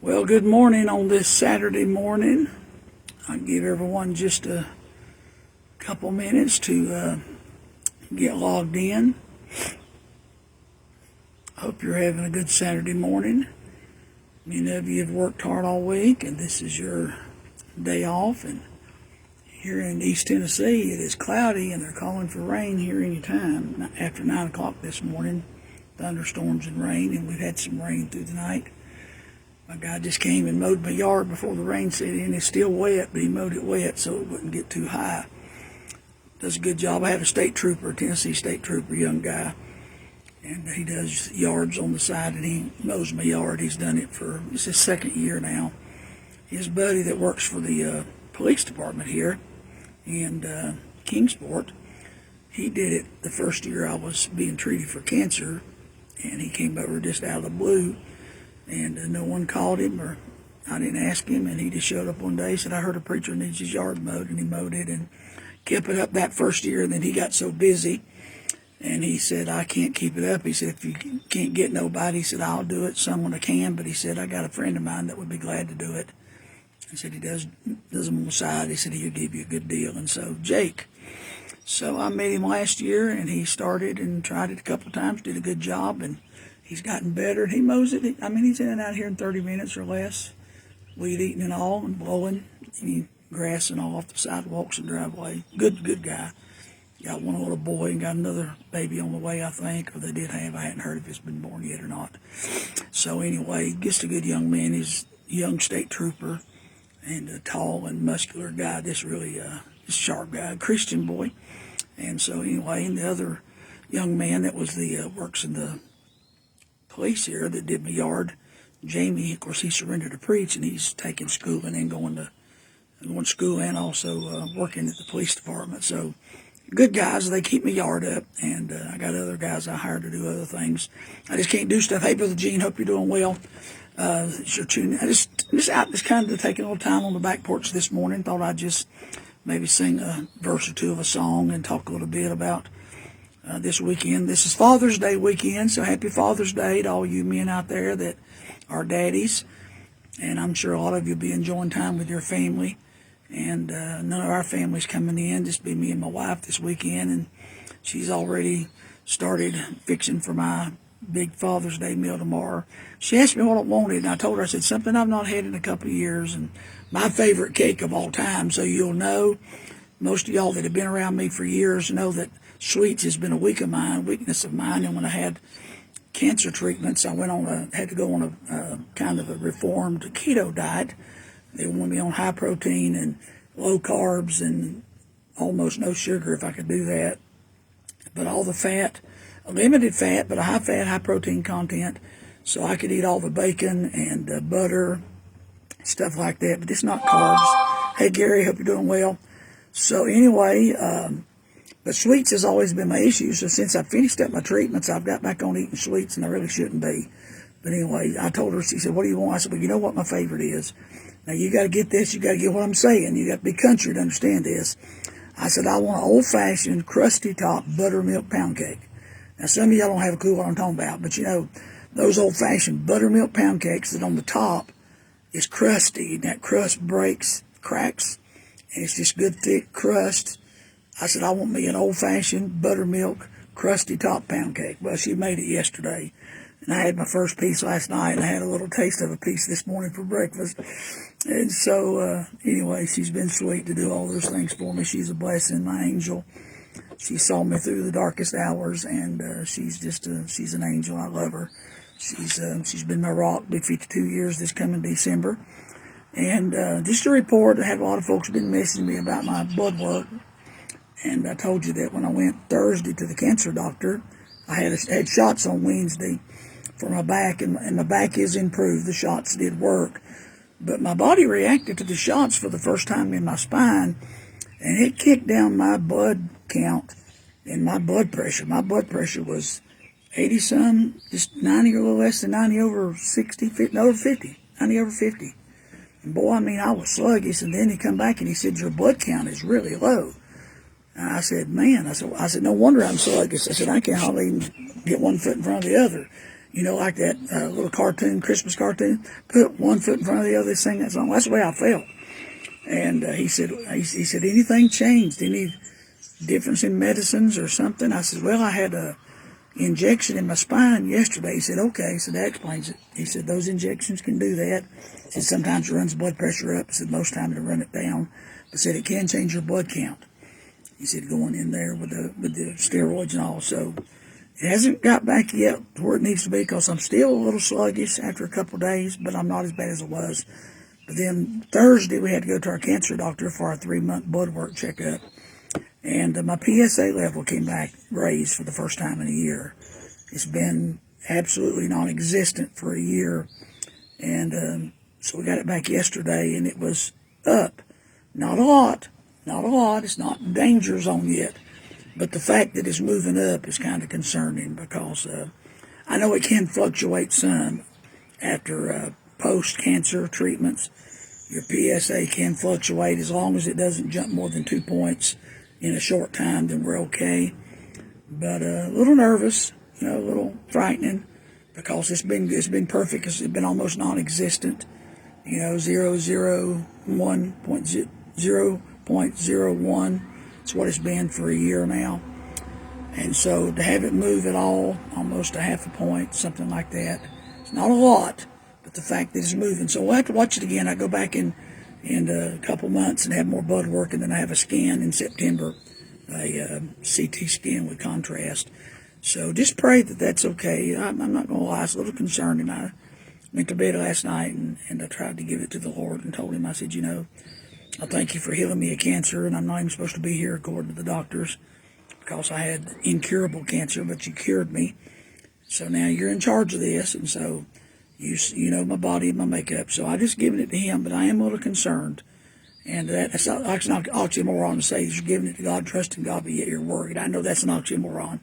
Well, good morning on this Saturday morning. I'll give everyone just a couple minutes to get logged in. Hope you're having a good Saturday morning. Many of you have worked hard all week, and this is your day off. And here in East Tennessee, it is cloudy, and they're calling for rain here anytime after 9 o'clock this morning. Thunderstorms and rain, and we've had some rain through the night. My guy just came and mowed my yard before the rain set in. It's still wet, but he mowed it wet so it wouldn't get too high. Does a good job. I have a state trooper, Tennessee state trooper, young guy, and he does yards on the side, and he mows my yard. He's done it for, it's his second year now. His buddy that works for the police department here in Kingsport, he did it the first year I was being treated for cancer, and he came over just out of the blue. And no one called him, or I didn't ask him, and he just showed up one day and said, I heard a preacher needs his yard mowed, and he mowed it and kept it up that first year. And then he got so busy, and he said, I can't keep it up. He said, if you can't get nobody, he said, I'll do it, someone that can. But he said, I got a friend of mine that would be glad to do it. He said, he does them on the side. He said, he'll give you a good deal. And so Jake. So I met him last year, and he started and tried it a couple of times, did a good job, and he's gotten better. He mows it. I mean, he's in and out here in 30 minutes or less, weed eating and all, and blowing any grass and all off the sidewalks and driveway. Good guy. Got one little boy and got another baby on the way, I think, or they did have. I hadn't heard if it's been born yet or not. So anyway, just a good young man. He's a young state trooper and a tall and muscular guy. Just really a sharp guy, a Christian boy. And so anyway, and the other young man that was works in the police here that did my yard, Jamie, of course, he surrendered to preach, and he's taking schooling and going to school and also working at the police department. So good guys, they keep my yard up, and I got other guys I hired to do other things. I just can't do stuff. Hey, Brother Gene, hope you're doing well. Sure tuning. I just out just kind of taking a little time on the back porch this morning. Thought I'd just maybe sing a verse or two of a song and talk a little bit about this weekend. This is Father's Day weekend, so happy Father's Day to all you men out there that are daddies. And I'm sure a lot of you will be enjoying time with your family. And none of our family's coming in, just be me and my wife this weekend. And she's already started fixing for my big Father's Day meal tomorrow. She asked me what I wanted, and I told her, I said, something I've not had in a couple of years, and my favorite cake of all time. So you'll know, most of y'all that have been around me for years know that sweets has been a weakness of mine. And when I had cancer treatments, I had to go on a kind of a reformed keto diet. They wanted me on high protein and low carbs and almost no sugar if I could do that. But all the fat, a limited fat, but a high fat, high protein content, so I could eat all the bacon and butter, stuff like that, but it's not carbs. Hey Gary, hope you're doing well. So anyway, but sweets has always been my issue. So since I finished up my treatments, I've got back on eating sweets, and I really shouldn't be. But anyway, I told her, she said, what do you want? I said, well, you know what my favorite is. Now, you got to get this. You got to get what I'm saying. You got to be country to understand this. I said, I want an old-fashioned, crusty top buttermilk pound cake. Now, some of y'all don't have a clue what I'm talking about, but you know, those old-fashioned buttermilk pound cakes that on the top is crusty, and that crust cracks, and it's just good, thick crust. I said, I want me an old-fashioned buttermilk crusty top pound cake. Well, she made it yesterday, and I had my first piece last night, and I had a little taste of a piece this morning for breakfast. And so, anyway, she's been sweet to do all those things for me. She's a blessing, my angel. She saw me through the darkest hours, and she's an angel. I love her. She's been my rock. Be 52 years this coming December. And just to report, I had a lot of folks been messaging me about my blood work. And I told you that when I went Thursday to the cancer doctor, I had shots on Wednesday for my back, and my back is improved. The shots did work. But my body reacted to the shots for the first time in my spine, and it kicked down my blood count and my blood pressure. My blood pressure was 80-some, just 90 or a little less than 90 over 60, 50, no, 50, 90 over 50. And boy, I mean, I was sluggish, and then he come back and he said, your blood count is really low. And I said, man, I said, no wonder I'm sluggish. I said, I can't hardly even get one foot in front of the other. like that little cartoon, Christmas cartoon. Put one foot in front of the other, sing that song. That's the way I felt. And he said, anything changed? Any difference in medicines or something? I said, well, I had a injection in my spine yesterday. He said, okay. So that explains it. He said, those injections can do that. He said, sometimes it runs blood pressure up. He said, most times it'll run it down. But said, it can change your blood count. He said, going in there with the steroids and all. So it hasn't got back yet to where it needs to be, because I'm still a little sluggish after a couple of days, but I'm not as bad as I was. But then Thursday, we had to go to our cancer doctor for our 3-month blood work checkup. And my PSA level came back raised for the first time in a year. It's been absolutely non-existent for a year. And so we got it back yesterday, and it was up. Not a lot. It's not danger zone yet. But the fact that it's moving up is kind of concerning, because I know it can fluctuate some after post-cancer treatments. Your PSA can fluctuate. As long as it doesn't jump more than 2 points in a short time, then we're okay. But a little nervous, a little frightening, because it's been perfect. It's been almost non-existent. 0.01. It's what it's been for a year now. And so to have it move at all, almost a half a point, something like that, it's not a lot, but the fact that it's moving. So we'll have to watch it again. I go back in a couple months and have more blood work, and then I have a scan in September, a CT scan with contrast. So just pray that that's okay. I'm not going to lie, it's a little concerning. I went to bed last night and I tried to give it to the Lord and told him, I said, I thank you for healing me of cancer, and I'm not even supposed to be here according to the doctors, because I had incurable cancer, but you cured me. So now you're in charge of this, and so you know my body and my makeup. So I just given it to him, but I am a little concerned. And that's not an oxymoron to say you're giving it to God, trusting God, but yet you're worried. I know that's an oxymoron.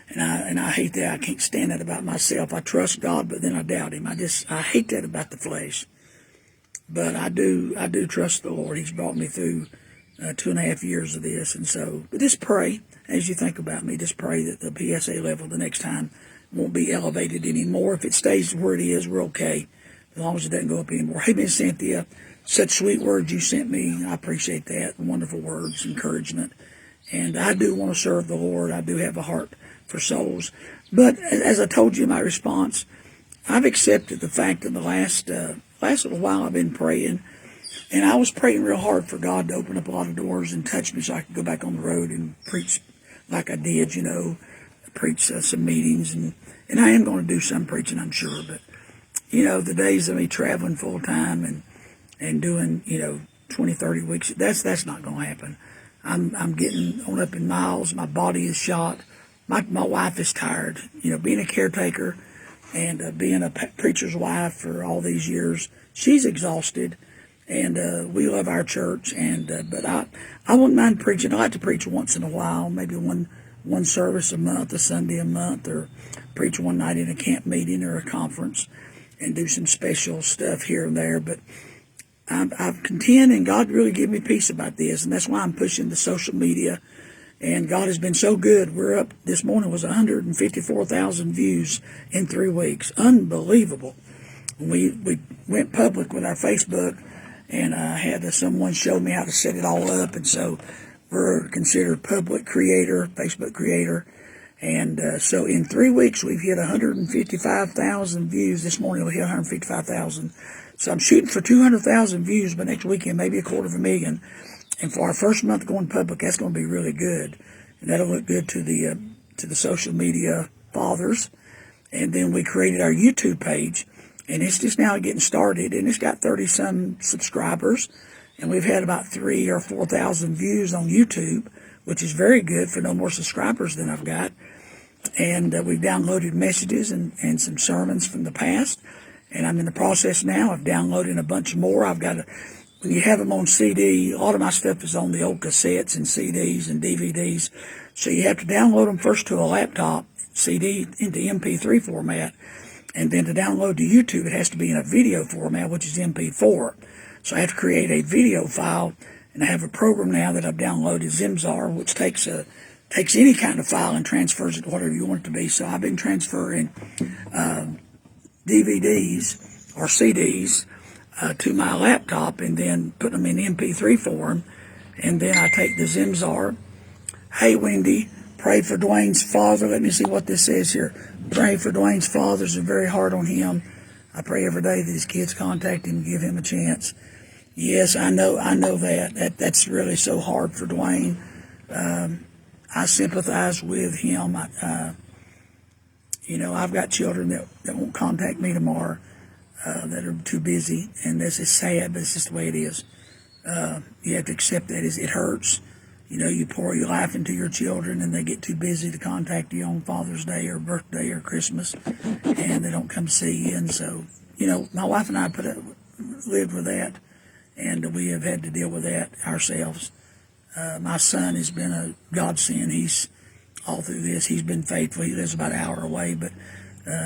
And I hate that. I can't stand that about myself. I trust God, but then I doubt him. I hate that about the flesh. But I do trust the Lord. He's brought me through 2.5 years of this. And so, but just pray as you think about me. Just pray that the PSA level the next time won't be elevated anymore. If it stays where it is, we're okay, as long as it doesn't go up anymore. Hey, Miss Cynthia, such sweet words you sent me. I appreciate that. Wonderful words, encouragement. And I do want to serve the Lord. I do have a heart for souls. But as I told you in my response, I've accepted the fact that the last little while I've been praying, and I was praying real hard for God to open up a lot of doors and touch me so I could go back on the road and preach like I did, preach some meetings, and I am going to do some preaching, I'm sure. But the days of me traveling full time and doing 20, 30 weeks, that's not going to happen. I'm getting on up in miles. My body is shot. My wife is tired. Being a caretaker and being a preacher's wife for all these years, she's exhausted. And we love our church. But I wouldn't mind preaching. I like to preach once in a while, maybe one service a month, a Sunday a month, or preach one night in a camp meeting or a conference, and do some special stuff here and there. But I've content, and God really gave me peace about this, and that's why I'm pushing the social media. And God has been so good. We're up this morning was 154,000 views in 3 weeks. Unbelievable. We went public with our Facebook, and I had someone show me how to set it all up, and so we're considered public creator, Facebook creator. And so in 3 weeks, we've hit 155,000 views. This morning we'll hit 155,000. So I'm shooting for 200,000 views by next weekend, maybe 250,000. And for our first month going public, that's going to be really good. And that'll look good to the social media fathers. And then we created our YouTube page, and it's just now getting started, and it's got 30-some subscribers. And we've had about 3,000 or 4,000 views on YouTube, which is very good for no more subscribers than I've got. And we've downloaded messages and some sermons from the past. And I'm in the process now of downloading a bunch more. When you have them on CD, a lot of my stuff is on the old cassettes and CDs and DVDs. So you have to download them first to a laptop, CD into MP3 format. And then to download to YouTube, it has to be in a video format, which is MP4. So I have to create a video file, and I have a program now that I've downloaded, Zimzar, which takes a takes any kind of file and transfers it to whatever you want it to be. So I've been transferring DVDs or CDs to my laptop and then putting them in MP3 form. And then I take the Zimzar. Hey, Wendy, pray for Dwayne's father. Let me see what this says here. Pray for Dwayne's father. It's very hard on him. I pray every day that his kids contact him and give him a chance. Yes, I know that. That's really so hard for Dwayne. I sympathize with him. I've got children that won't contact me tomorrow, that are too busy, and this is sad, but it's just the way it is. You have to accept that. It hurts. You pour your life into your children, and they get too busy to contact you on Father's Day or birthday or Christmas, and they don't come see you. And so, my wife and I lived with that, and we have had to deal with that ourselves. My son has been a godsend. He's all through this. He's been faithful. He lives about an hour away, but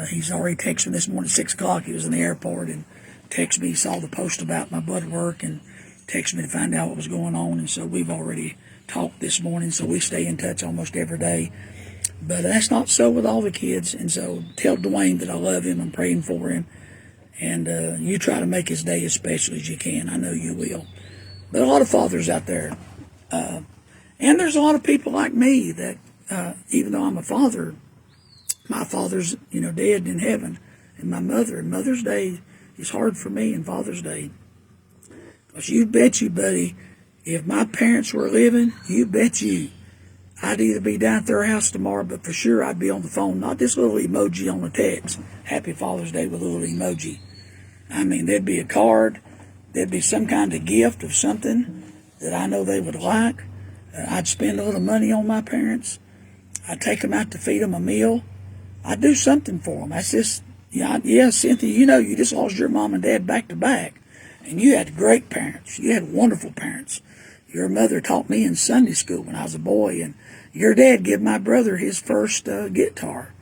he's already texted me this morning at 6 o'clock. He was in the airport and texted me. He saw the post about my blood work and texted me to find out what was going on. And so we've already talked this morning, so we stay in touch almost every day. But that's not so with all the kids. And so tell Dwayne that I love him. I'm praying for him. And you try to make his day as special as you can. I know you will. But a lot of fathers out there. And there's a lot of people like me that, even though I'm a father, my father's, dead in heaven. And my mother, and Mother's Day is hard for me, and Father's Day. Because you bet you, buddy, if my parents were living, you bet you, I'd either be down at their house tomorrow, but for sure I'd be on the phone, not this little emoji on the text, Happy Father's Day with a little emoji. I mean, there'd be a card, there'd be some kind of gift of something that I know they would like. I'd spend a little money on my parents. I'd take them out to feed them a meal. I'd do something for them. That's just, yeah, Cynthia, you just lost your mom and dad back to back. And you had great parents. You had wonderful parents. Your mother taught me in Sunday school when I was a boy, and your dad gave my brother his first guitar.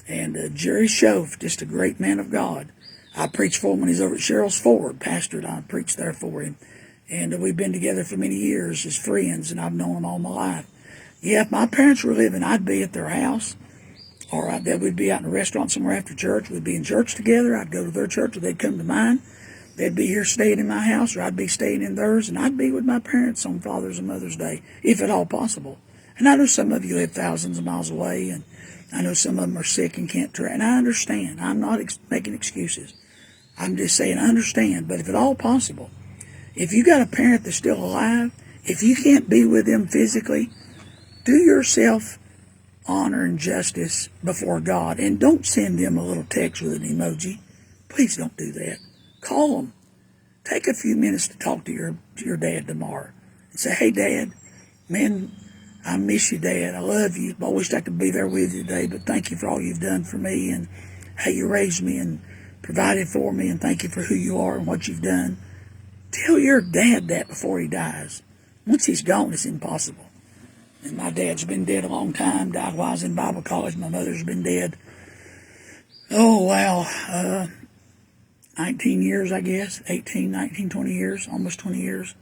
And Jerry Shove, just a great man of God. I preached for him when he's over at Cheryl's Ford, pastored. I preached there for him. And we've been together for many years as friends, and I've known them all my life. Yeah, if my parents were living, I'd be at their house, or we'd be out in a restaurant somewhere after church. We'd be in church together. I'd go to their church, or they'd come to mine. They'd be here staying in my house, or I'd be staying in theirs, and I'd be with my parents on Father's and Mother's Day, if at all possible. And I know some of you live thousands of miles away, and I know some of them are sick and can't travel, and I understand. I'm not making excuses. I'm just saying I understand, but if at all possible, if you got a parent that's still alive, if you can't be with them physically, do yourself honor and justice before God, and don't send them a little text with an emoji. Please don't do that. Call them. Take a few minutes to talk to your dad tomorrow. And say, hey, Dad, man, I miss you, Dad. I love you. I wish I could be there with you today, but thank you for all you've done for me and how you raised me and provided for me, and thank you for who you are and what you've done. Tell your dad that before he dies. Once he's gone, it's impossible. And my dad's been dead a long time, died while I was in Bible college. My mother's been dead. Oh, wow. 19 years, I guess, 18, 19, 20 years, almost 20 years.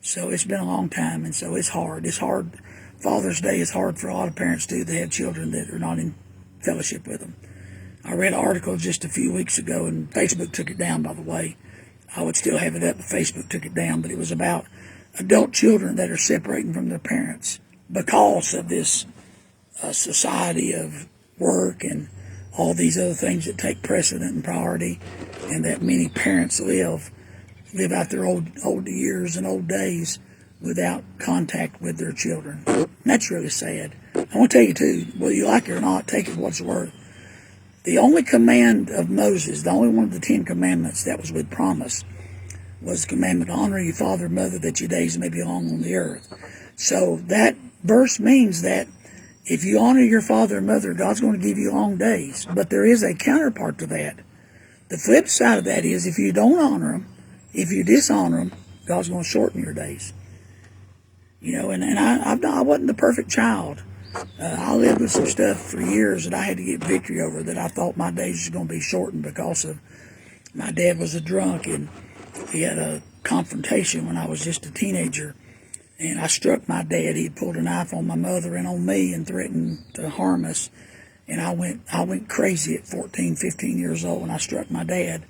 So it's been a long time, and so it's hard. It's hard. Father's Day is hard for a lot of parents, too. They have children that are not in fellowship with them. I read an article just a few weeks ago, and Facebook took it down, by the way. I would still have it up, but Facebook took it down. But it was about adult children that are separating from their parents because of this society of work and all these other things that take precedent and priority, and that many parents live out their old years and old days without contact with their children. And that's really sad. I want to tell you, too, whether you like it or not, take it for what it's worth. The only command of Moses, the only one of the 10 commandments that was with promise, was the commandment, honor your father and mother that your days may be long on the earth. So that verse means that if you honor your father and mother, God's going to give you long days. But there is a counterpart to that. The flip side of that is if you don't honor them, if you dishonor them, God's going to shorten your days. And I wasn't the perfect child. I lived with some stuff for years that I had to get victory over, that I thought my days were going to be shortened because of my dad was a drunk, and he had a confrontation when I was just a teenager and I struck my dad. He had pulled a knife on my mother and on me and threatened to harm us. And I went crazy at 14, 15 years old, and I struck my dad.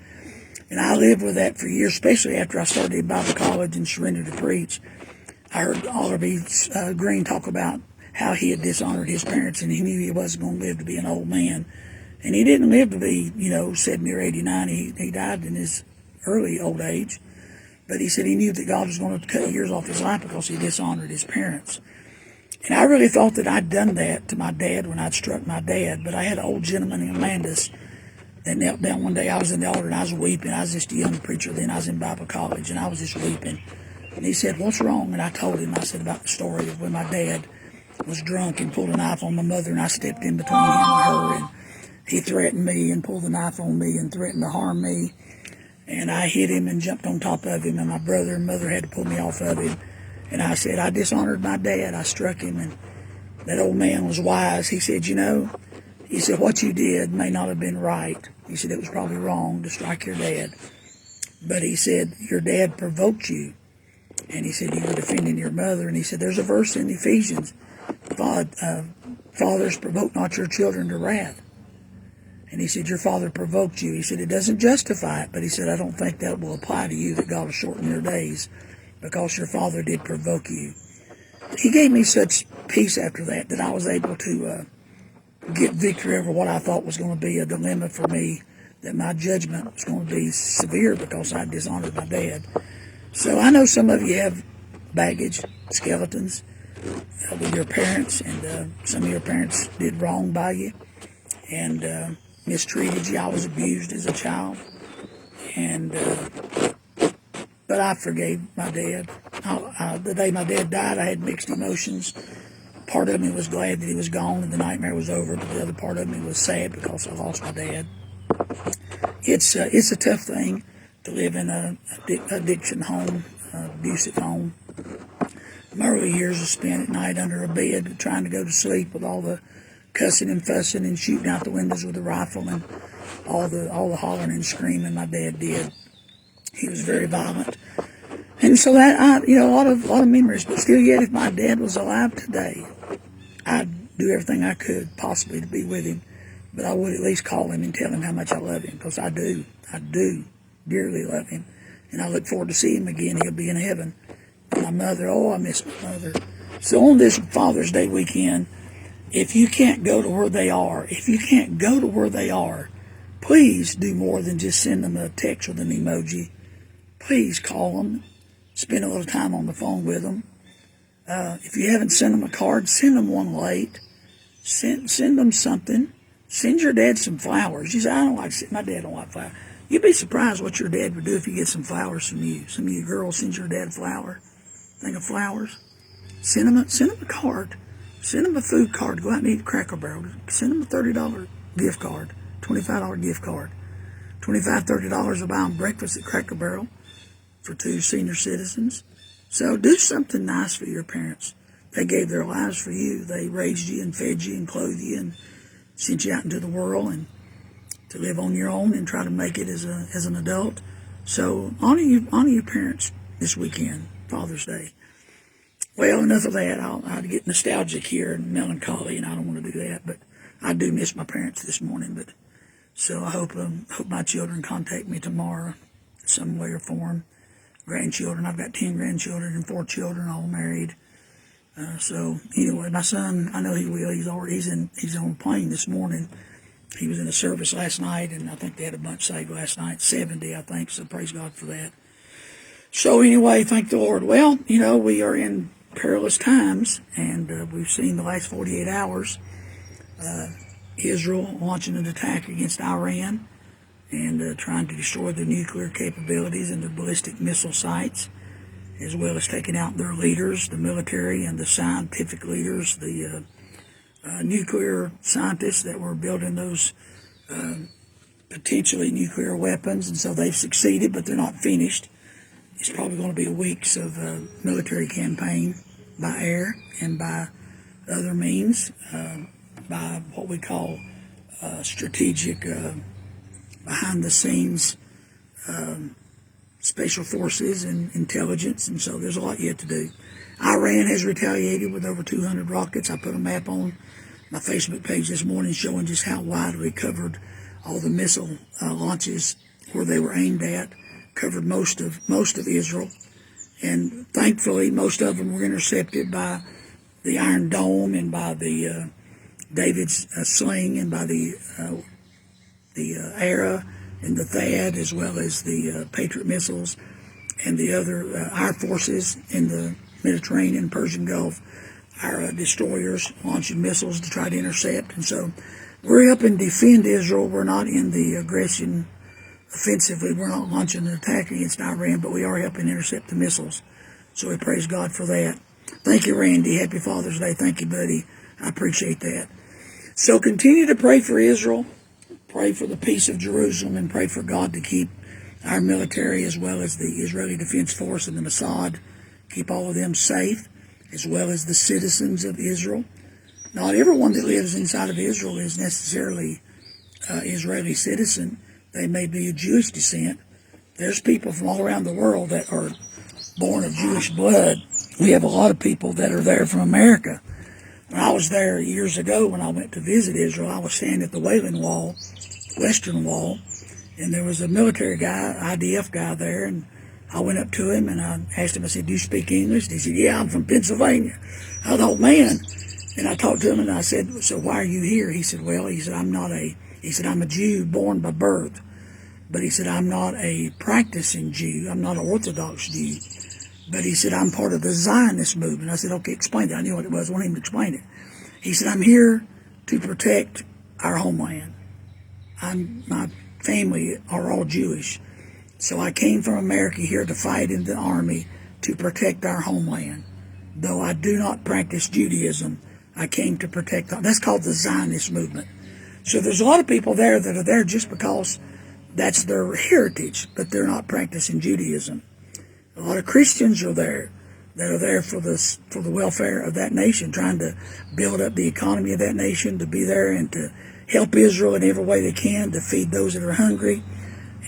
And I lived with that for years, especially after I started Bible college and surrendered to preach. I heard Oliver B. Green talk about how he had dishonored his parents, and he knew he wasn't going to live to be an old man. And he didn't live to be, 70 or 89. He died in his early old age. But he said he knew that God was going to cut years off his life because he dishonored his parents. And I really thought that I'd done that to my dad when I'd struck my dad. But I had an old gentleman in Landis that knelt down one day. I was in the altar and I was weeping. I was just a young preacher then. I was in Bible college and I was just weeping. And he said, "What's wrong?" And I told him, I said about the story of when my dad was drunk and pulled a knife on my mother, and I stepped in between him and her, and he threatened me and pulled the knife on me and threatened to harm me. And I hit him and jumped on top of him, and my brother and mother had to pull me off of him. And I said, "I dishonored my dad. I struck him." And that old man was wise. He said, he said, "What you did may not have been right." He said, "It was probably wrong to strike your dad. But," he said, "your dad provoked you." And he said, "You were defending your mother." And he said, "There's a verse in Ephesians, fathers, provoke not your children to wrath." And he said, "Your father provoked you." He said, "It doesn't justify it." But he said, "I don't think that will apply to you, that God will shorten your days because your father did provoke you." He gave me such peace after that I was able to get victory over what I thought was going to be a dilemma for me, that my judgment was going to be severe because I dishonored my dad. So I know some of you have baggage, skeletons with your parents, and some of your parents did wrong by you and mistreated you. I was abused as a child, and but I forgave my dad. The day my dad died, I had mixed emotions. Part of me was glad that he was gone and the nightmare was over, but the other part of me was sad because I lost my dad. It's a tough thing to live in a addiction home, abusive home. My early years were spent at night under a bed trying to go to sleep with all the cussing and fussing and shooting out the windows with a rifle and all the hollering and screaming my dad did. He was very violent. And so that, a lot of memories, but still yet, if my dad was alive today, I'd do everything I could possibly to be with him, but I would at least call him and tell him how much I love him, because I do dearly love him, and I look forward to seeing him again. He'll be in heaven. And my mother, I miss my mother. So on this Father's Day weekend, if you can't go to where they are, please do more than just send them a text with an emoji. Please call them. Spend a little time on the phone with them. If you haven't sent them a card, send them one late. Send them something. Send your dad some flowers. You say, my dad don't like flowers. You'd be surprised what your dad would do if you get some flowers from you. Some of you girls send your dad a flower. Think of flowers. Send them a card. Send them a food card. Go out and eat Cracker Barrel. Send them a $30 gift card, $25 gift card. $25, $30 will buy them breakfast at Cracker Barrel for 2 senior citizens. So do something nice for your parents. They gave their lives for you. They raised you and fed you and clothed you and sent you out into the world and to live on your own and try to make it as an adult. So honor your parents this weekend, Father's Day. Well, enough of that. I'll get nostalgic here and melancholy, and I don't want to do that. But I do miss my parents this morning. But so I hope my children contact me tomorrow, some way or form. Grandchildren. I've got 10 grandchildren and 4 children, all married. So anyway, my son, I know he will. He's on a plane this morning. He was in a service last night, and I think they had a bunch saved last night, 70, I think. So praise God for that. So anyway, thank the Lord. Well, we are in perilous times, and we've seen the last 48 hours Israel launching an attack against Iran and trying to destroy their nuclear capabilities and their ballistic missile sites, as well as taking out their leaders, the military and the scientific leaders, the nuclear scientists that were building those potentially nuclear weapons. And so they've succeeded, but they're not finished. It's probably going to be weeks of military campaign by air and by other means, by what we call strategic behind-the-scenes special forces and intelligence, and so there's a lot yet to do. Iran has retaliated with over 200 rockets. I put a map on my Facebook page this morning showing just how widely covered all the missile launches where they were aimed at, covered most of Israel. And thankfully, most of them were intercepted by the Iron Dome and by the David's sling and by the Era and the THAAD, as well as the Patriot missiles and the other our forces in the Mediterranean, Persian Gulf, our destroyers launching missiles to try to intercept. And so we're helping defend Israel. We're not in the aggression offensively. We're not launching an attack against Iran, but we are helping intercept the missiles. So we praise God for that. Thank you, Randy. Happy Father's Day. Thank you, buddy. I appreciate that. So continue to pray for Israel. Pray for the peace of Jerusalem, and pray for God to keep our military as well as the Israeli Defense Force and the Mossad, keep all of them safe, as well as the citizens of Israel. Not everyone that lives inside of Israel is necessarily Israeli citizen. They may be of Jewish descent. There's people from all around the world that are born of Jewish blood. We have a lot of people that are there from America. When I was there years ago, when I went to visit Israel, I was standing at the Wailing Wall, Western Wall, and there was a military guy, IDF guy there, and I went up to him and I asked him, I said, "Do you speak English?" And he said, "Yeah, I'm from Pennsylvania." I thought, man. And I talked to him and I said, "So why are you here?" He said, "Well," he said, I'm a Jew born by birth. But he said, "I'm not a practicing Jew. I'm not an Orthodox Jew." But he said, "I'm part of the Zionist movement." I said, "Okay, explain that." I knew what it was. I wanted him to explain it. He said, "I'm here to protect our homeland. My family are all Jewish. So I came from America here to fight in the army to protect our homeland. Though I do not practice Judaism, I came to protect." That's called the Zionist movement. So there's a lot of people there that are there just because that's their heritage, but they're not practicing Judaism. A lot of Christians are there that are there for the welfare of that nation, trying to build up the economy of that nation, to be there and to help Israel in every way they can, to feed those that are hungry,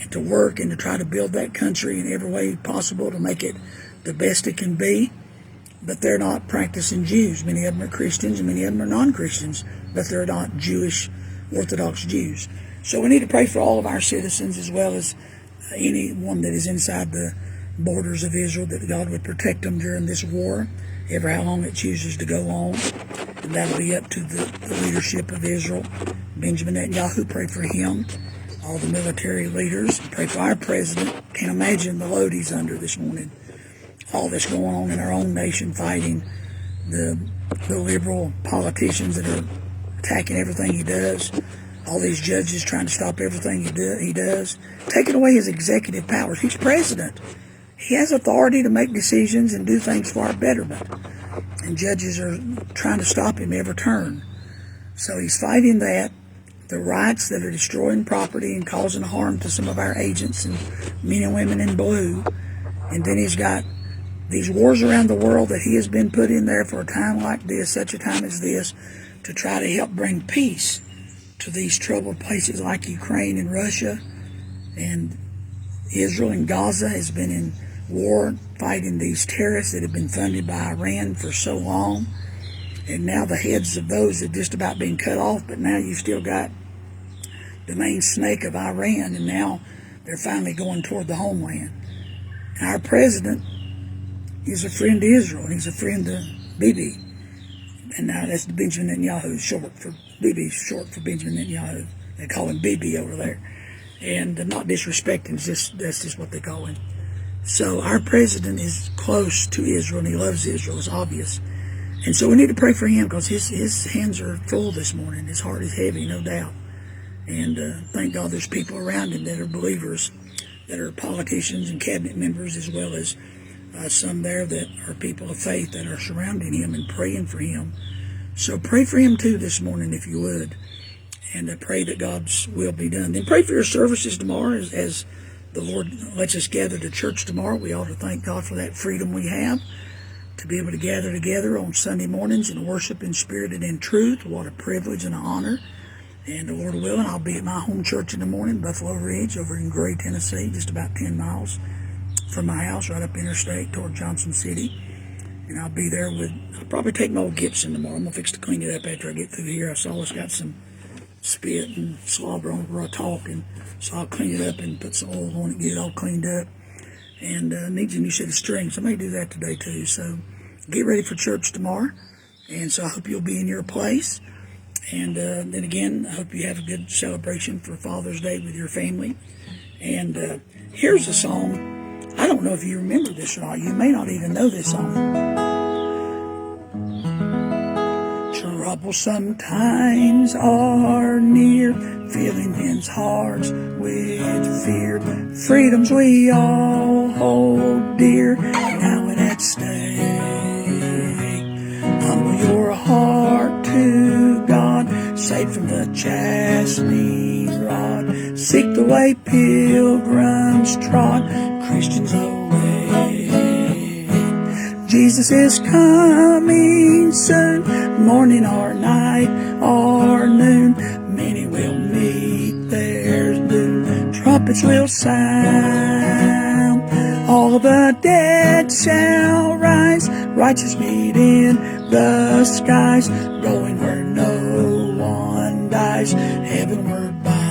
and to work and to try to build that country in every way possible to make it the best it can be. But they're not practicing Jews. Many of them are Christians and many of them are non-Christians, but they're not Jewish Orthodox Jews. So we need to pray for all of our citizens, as well as anyone that is inside the borders of Israel, that God would protect them during this war, ever how long it chooses to go on. And that'll be up to the leadership of Israel. Benjamin Netanyahu, pray for him. All the military leaders, pray for our president. Can't imagine the load he's under this morning. All that's going on in our own nation, fighting the liberal politicians that are attacking everything he does. All these judges trying to stop everything he does. Taking away his executive powers. He's president. He has authority to make decisions and do things for our betterment. And judges are trying to stop him every turn. So he's fighting that. The riots that are destroying property and causing harm to some of our agents and men and women in blue. And then he's got these wars around the world that he has been put in there for a time like this, such a time as this, to try to help bring peace to these troubled places like Ukraine and Russia. And Israel and Gaza has been in war fighting these terrorists that have been funded by Iran for so long. And now the heads of those have just about been cut off, but now you've still got the main snake of Iran, and now they're finally going toward the homeland. And our president is a friend to Israel. He's a friend to Bibi. And now that's Benjamin Netanyahu, short for Bibi, short for Benjamin Netanyahu. They call him Bibi over there. And not disrespecting, that's just what they call him. So our president is close to Israel, and he loves Israel. It's obvious. And so we need to pray for him, because his hands are full this morning. His heart is heavy, no doubt. And thank God there's people around him that are believers, that are politicians and cabinet members, as well as some there that are people of faith that are surrounding him and praying for him. So pray for him too this morning, if you would. And pray that God's will be done. Then pray for your services tomorrow as the Lord lets us gather to church tomorrow. We ought to thank God for that freedom we have to be able to gather together on Sunday mornings and worship in spirit and in truth. What a privilege and an honor. And the Lord willing, I'll be at my home church in the morning, Buffalo Ridge, over in Gray, Tennessee, just about 10 miles from my house, right up interstate toward Johnson City. And I'll be there I'll probably take my old Gibson tomorrow. I'm going to fix to clean it up after I get through here. I saw it's got some spit and slobber on it where I talk, and so I'll clean it up and put some oil on it, get it all cleaned up. And needs a new set of strings. I may do that today too. So get ready for church tomorrow. And so I hope you'll be in your place. And then again, I hope you have a good celebration for Father's Day with your family. And here's a song. I don't know if you remember this or not. You may not even know this song. Troublesome times are near, filling men's hearts with fear. Freedoms we all hold dear, now and at stake. Humble your heart to God, saved from the chastening rod. Seek the way pilgrims trod, Christians away. Jesus is coming soon, morning or night or noon. Many will meet their doom. Trumpets will sound, all the dead shall rise. Righteous meet in the skies, going where no one dies, heavenward bound.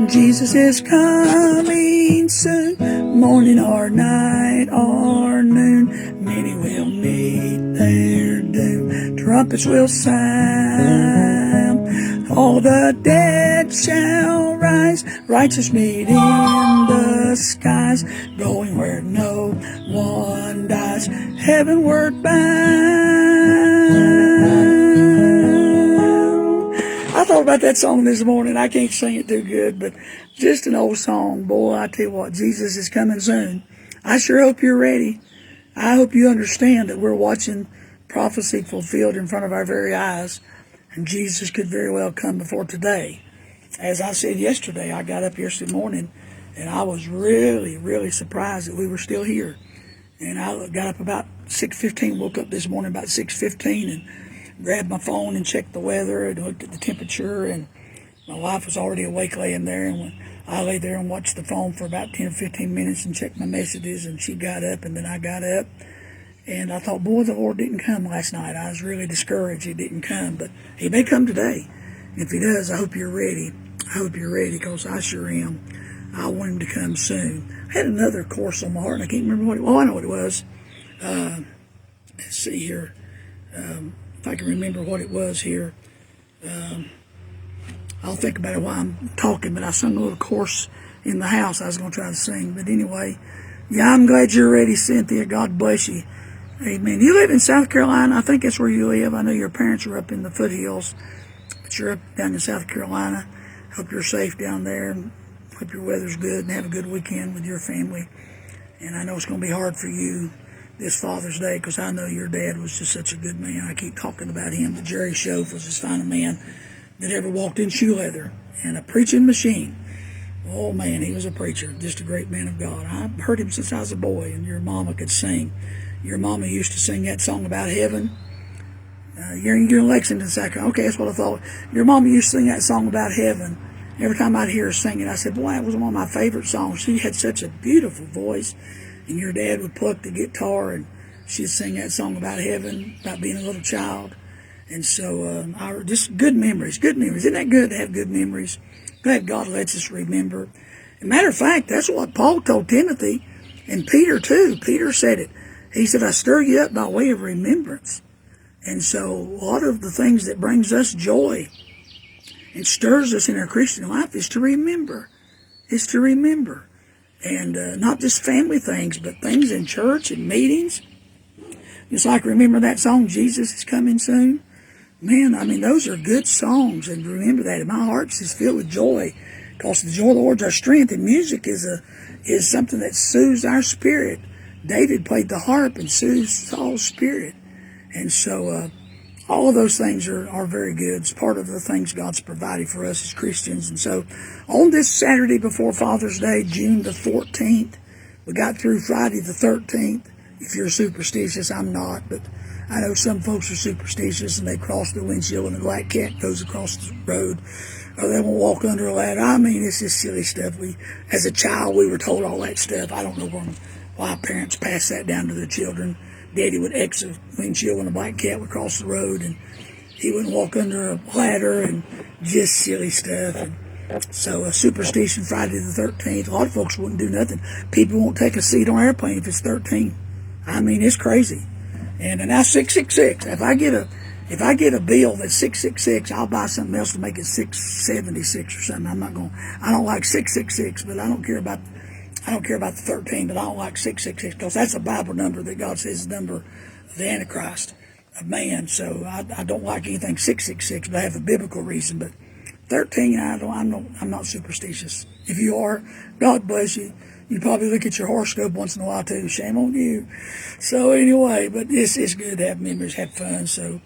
Jesus is coming soon, morning or night or noon. Many will meet their doom. Trumpets will sound, all the dead shall rise. Righteous meet in the skies, going where no one dies, heavenward bound. I thought about that song this morning. I can't sing it too good, but just an old song. Boy, I tell you what, Jesus is coming soon. I sure hope you're ready. I hope you understand that we're watching prophecy fulfilled in front of our very eyes, and Jesus could very well come before today. As I said yesterday, I got up yesterday morning, and I was really, really surprised that we were still here. And I got up about 6:15, woke up this morning about 6:15, and grabbed my phone and checked the weather and looked at the temperature, and my wife was already awake laying there, and when I lay there and watched the phone for about 10 or 15 minutes and checked my messages, and she got up, and then I got up, and I thought, boy, the Lord didn't come last night. I was really discouraged he didn't come, but he may come today. If he does, I hope you're ready. I hope you're ready, because I sure am. I want him to come soon. I had another course on my heart, and I can't remember what it was. Oh, I know what it was. Let's see here. If I can remember what it was here. I'll think about it while I'm talking, but I sung a little course in the house I was going to try to sing. But anyway, yeah, I'm glad you're ready, Cynthia. God bless you. Amen. You live in South Carolina. I think that's where you live. I know your parents are up in the foothills, but you're up down in South Carolina. Hope you're safe down there. Hope your weather's good and have a good weekend with your family. And I know it's going to be hard for you this Father's Day, because I know your dad was just such a good man. I keep talking about him. The Jerry Shove was as fine a man that ever walked in shoe leather, and a preaching machine. Oh man, he was a preacher, just a great man of God. I've heard him since I was a boy, and your mama could sing. Your mama used to sing that song about heaven. You're in Lexington, South Carolina. Okay, that's what I thought. Your mama used to sing that song about heaven. Every time I'd hear her sing it, I said, boy, that was one of my favorite songs. She had such a beautiful voice. And your dad would pluck the guitar, and she'd sing that song about heaven, about being a little child. And so, just good memories, good memories. Isn't that good to have good memories? Glad God lets us remember. As a matter of fact, that's what Paul told Timothy, and Peter too. Peter said it. He said, I stir you up by way of remembrance. And so, a lot of the things that brings us joy and stirs us in our Christian life is to remember. Is to remember. And not just family things, but things in church and meetings. Just like, remember that song, Jesus is Coming Soon? Man, I mean, those are good songs, and remember that. And my heart's just filled with joy, because the joy of the Lord's our strength, and music is something that soothes our spirit. David played the harp and soothed Saul's spirit. And so all of those things are very good. It's part of the things God's provided for us as Christians. And so on this Saturday before Father's Day, June the 14th, we got through Friday the 13th. If you're superstitious, I'm not, but I know some folks are superstitious, and they cross the windshield and a black cat goes across the road, or they won't walk under a ladder. I mean, it's just silly stuff. As a child, we were told all that stuff. I don't know why parents pass that down to their children. Daddy would exit the windshield when a black cat would cross the road, and he wouldn't walk under a ladder, and just silly stuff. And so a superstition, Friday the 13th, a lot of folks wouldn't do nothing. People won't take a seat on an airplane if it's 13. I mean, it's crazy. And now 666. If I get a bill that's 666, I'll buy something else to make it 676 or something. I don't like 666, but I don't care about the 13, but I don't like 666 because that's a Bible number that God says is the number of the Antichrist, of man. So I don't like anything 666, but I have a biblical reason. But 13, I'm not superstitious. If you are, God bless you. You probably look at your horoscope once in a while too. Shame on you. So anyway, but it's good to have memories, have fun. So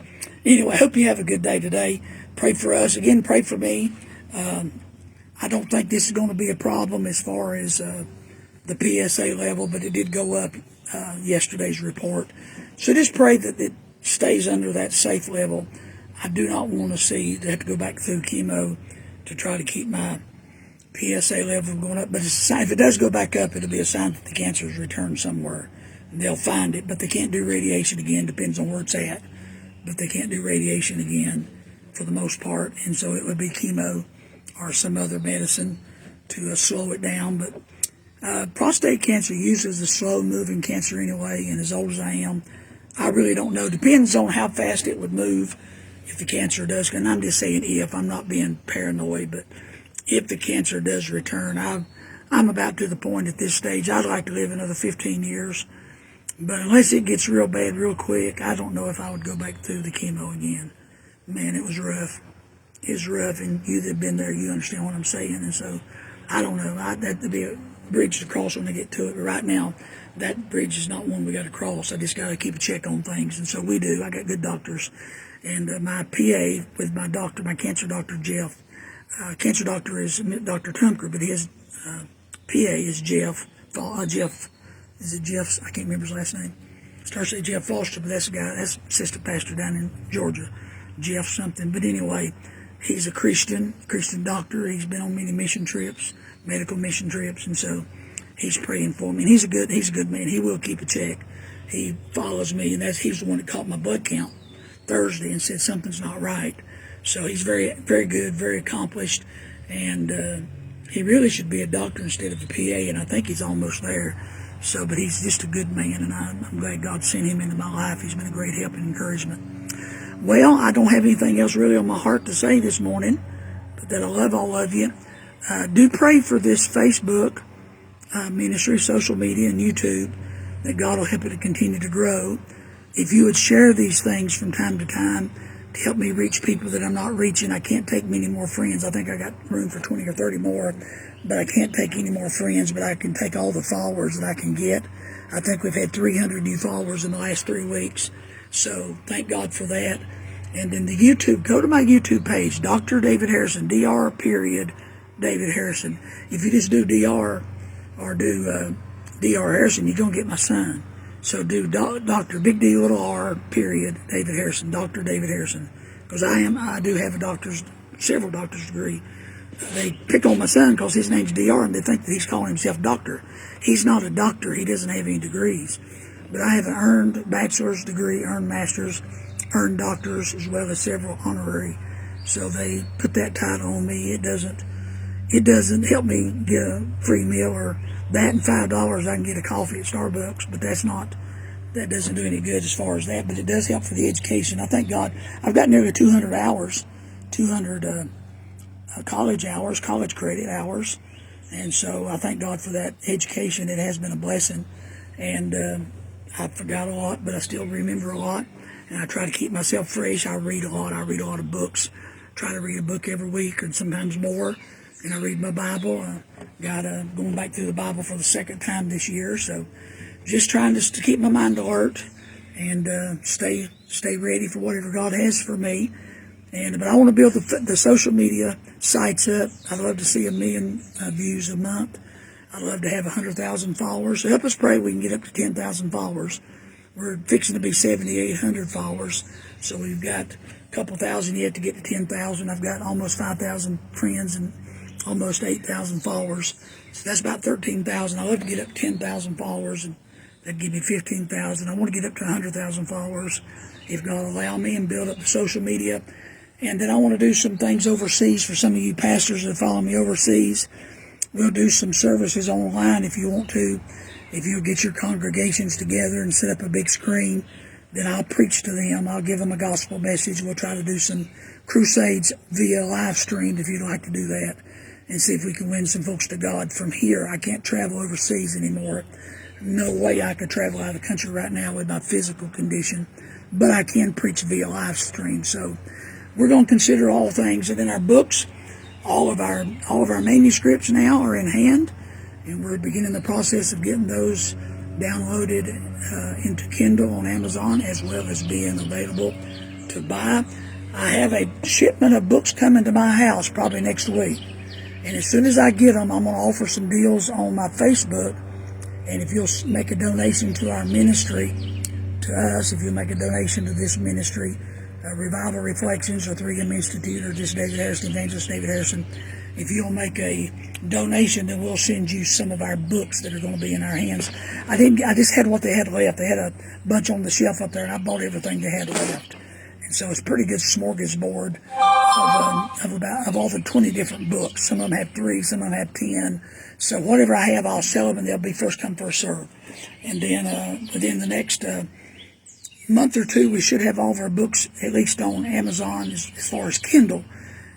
anyway, I hope you have a good day today. Pray for us. Again, pray for me. I don't think this is going to be a problem as far as the PSA level, but it did go up yesterday's report. So just pray that it stays under that safe level. I do not want to have to go back through chemo to try to keep my PSA level from going up. But if it does go back up, it'll be a sign that the cancer has returned somewhere. And they'll find it, but they can't do radiation again. Depends on where it's at. But they can't do radiation again for the most part. And so it would be chemo or some other medicine to slow it down. But prostate cancer uses a slow-moving cancer anyway, and as old as I am, I really don't know. Depends on how fast it would move if the cancer does. And I'm just saying if. I'm not being paranoid, but if the cancer does return, I'm about to the point at this stage. I'd like to live another 15 years. But unless it gets real bad real quick, I don't know if I would go back through the chemo again. Man, it was rough. It was rough, and you that have been there, you understand what I'm saying. And so, I don't know. That'd be a bridge to cross when I get to it. But right now, that bridge is not one we got to cross. I just got to keep a check on things. And so we do. I got good doctors. And my PA with my doctor, my cancer doctor, Jeff. Cancer doctor is Dr. Tumker, but his PA is Jeff. Jeff, is it Jeff's? I can't remember his last name. Starts to say Jeff Foster, but that's the guy. That's assistant pastor down in Georgia. Jeff something. But anyway, he's a Christian doctor. He's been on many mission trips, medical mission trips, and so he's praying for me. And he's a good man. He will keep a check. He follows me, and he's the one that caught my blood count Thursday and said something's not right. So he's very, very good, very accomplished, and he really should be a doctor instead of a PA, and I think he's almost there. So, but he's just a good man, and I'm glad God sent him into my life. He's been a great help and encouragement. Well, I don't have anything else really on my heart to say this morning, but that I love all of you. Do pray for this Facebook ministry, social media, and YouTube, that God will help it to continue to grow. If you would share these things from time to time to help me reach people that I'm not reaching. I can't take many more friends. I think I got room for 20 or 30 more, but I can't take any more friends, but I can take all the followers that I can get. I think we've had 300 new followers in the last 3 weeks, so thank God for that. And then the YouTube, go to my YouTube page, Dr. David Harrison, Dr. David Harrison. If you just do Dr. or do Dr. Harrison, you're going to get my son. So do Dr. Big D little R period David Harrison, Dr. David Harrison, because I do have several doctor's degree. They pick on my son because his name's Dr. and they think that he's calling himself doctor. He's not a doctor. He doesn't have any degrees. But I have an earned bachelor's degree, earned master's, earned doctors, as well as several honorary. So they put that title on me. It doesn't help me get a free meal or that, and $5 I can get a coffee at Starbucks, but that doesn't do any good as far as that, but it does help for the education. I thank God I've got nearly 200 hours, 200 college credit hours, and so I thank God for that education. It has been a blessing, and I forgot a lot, but I still remember a lot, and I try to keep myself fresh. I read a lot of books, try to read a book every week and sometimes more. And I read my Bible. Going back through the Bible for the second time this year. So just trying to keep my mind alert and stay ready for whatever God has for me. But I want to build the social media sites up. I'd love to see 1 million views a month. I'd love to have 100,000 followers. So help us pray we can get up to 10,000 followers. We're fixing to be 7,800 followers. So we've got a couple thousand yet to get to 10,000. I've got almost 5,000 friends and almost 8,000 followers. So that's about 13,000. I love to get up to 10,000 followers and That'd give me 15,000. I want to get up to 100,000 followers, if God will allow me, and build up the social media. And then I want to do some things overseas for some of you pastors that follow me overseas. We'll do some services online if you want to. If you get your congregations together and set up a big screen, then I'll preach to them. I'll give them a gospel message. We'll try to do some crusades via live stream if you'd like to do that, and see if we can win some folks to God from here. I can't travel overseas anymore. No way I could travel out of the country right now with my physical condition, but I can preach via live stream. So we're going to consider all things. And then our books, all of our manuscripts now are in hand, and we're beginning the process of getting those downloaded into Kindle on Amazon, as well as being available to buy. I have a shipment of books coming to my house probably next week, and as soon as I get them, I'm going to offer some deals on my Facebook. And if you'll make a donation to our ministry, to us, if you'll make a donation to this ministry, Revival Reflections or 3M Institute, or just David Harrison, Evangelist David Harrison, if you'll make a donation, then we'll send you some of our books that are going to be in our hands. I just had what they had left. They had a bunch on the shelf up there, and I bought everything they had left. And so it's a pretty good smorgasbord of all the 20 different books. Some of them have 3, some of them have 10. So whatever I have, I'll sell them, and they'll be first come, first serve. And then within the next month or two, we should have all of our books at least on Amazon as far as Kindle.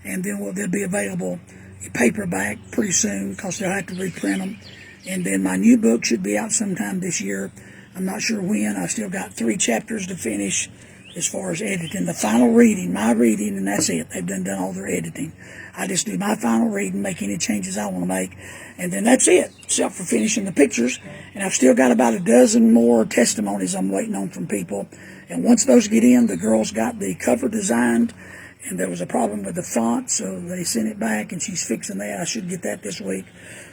And then they'll be available in paperback pretty soon, because they'll have to reprint them. And then my new book should be out sometime this year. I'm not sure when. I've still got 3 chapters to finish as far as editing. The final reading, my reading, and that's it. They've done all their editing. I just do my final reading, make any changes I want to make, and then that's it, except for finishing the pictures. And I've still got about a dozen more testimonies I'm waiting on from people. And once those get in, the girl's got the cover designed, and there was a problem with the font, so they sent it back, and she's fixing that. I should get that this week.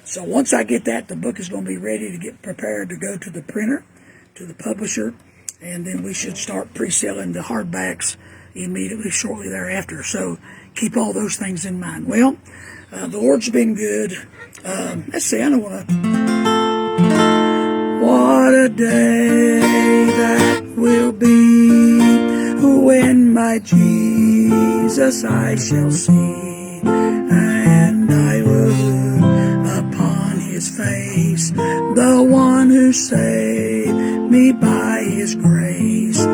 So once I get that, the book is going to be ready to get prepared to go to the printer, to the publisher, and then we should start pre-selling the hardbacks immediately shortly thereafter. So keep all those things in mind. Well, the Lord's been good. Let's see, I don't want to... What a day that will be when my Jesus I shall see, and I will look upon his face, the one who saved me by his grace,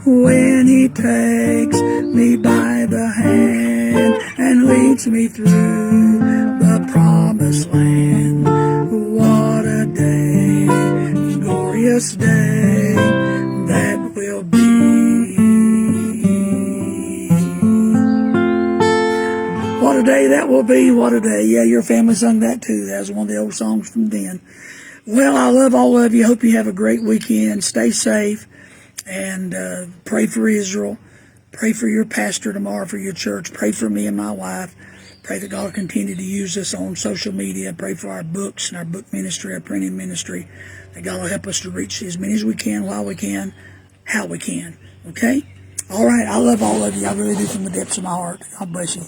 when he takes me by the hand and leads me through the promised land. What a day, glorious day that will be. What a day that will be, what a day. Yeah, your family sung that too. That was one of the old songs from then. Well, I love all of you. Hope you have a great weekend. Stay safe, and pray for Israel. Pray for your pastor tomorrow, for your church. Pray for me and my wife. Pray that God will continue to use us on social media. Pray for our books and our book ministry, our printing ministry. That God will help us to reach as many as we can, while we can, how we can. Okay? All right. I love all of you. I really do, from the depths of my heart. God bless you.